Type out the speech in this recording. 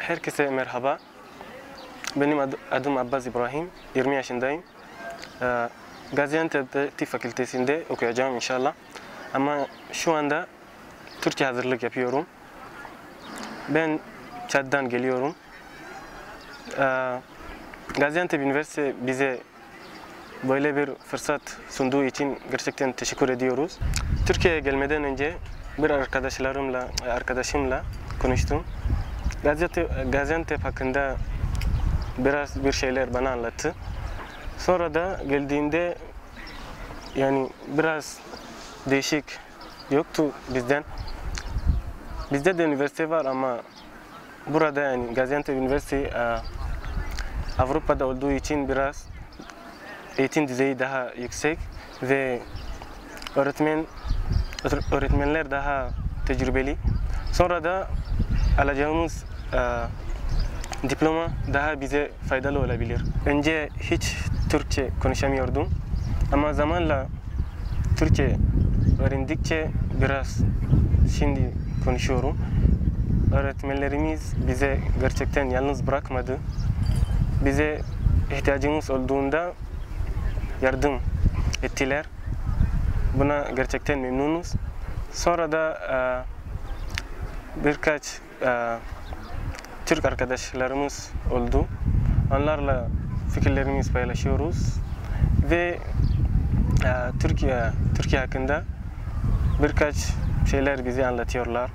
Herkese merhaba. Benim adım Abbas İbrahim. 20 yaşındayım. GAZİANTEP'te Tıp Fakültesi'nde okuyacağım inşallah. Ama şu anda Türkçe hazırlık yapıyorum. Ben Çad'dan geliyorum. GAZİANTEP Üniversite bize böyle bir fırsat sunduğu için gerçekten teşekkür ediyoruz. Türkiye'ye gelmeden önce bir arkadaşımla konuştum. GAZİANTEP hakkında bir şeyler bana anlattı. Sonra da geldiğimde yani biraz değişik yoktu bizden. Bizde de üniversite var ama burada yani GAZİANTEP Üniversitesi Avrupa'da olduğu için biraz eğitim düzeyi daha yüksek ve öğretmenler daha tecrübeli. Sonra da alacağımız diploma daha bize faydalı olabilir. Önce hiç Türkçe konuşamıyordum ama zamanla Türkçe öğrendikçe biraz şimdi konuşuyorum. Öğretmenlerimiz bize gerçekten yalnız bırakmadı. Bize ihtiyacımız olduğunda yardım ettiler. Buna gerçekten memnunuz. Sonra da birkaç Türk arkadaşlarımız oldu. Onlarla fikirlerimizi paylaşıyoruz ve Türkiye hakkında birkaç şeyler bize anlatıyorlar.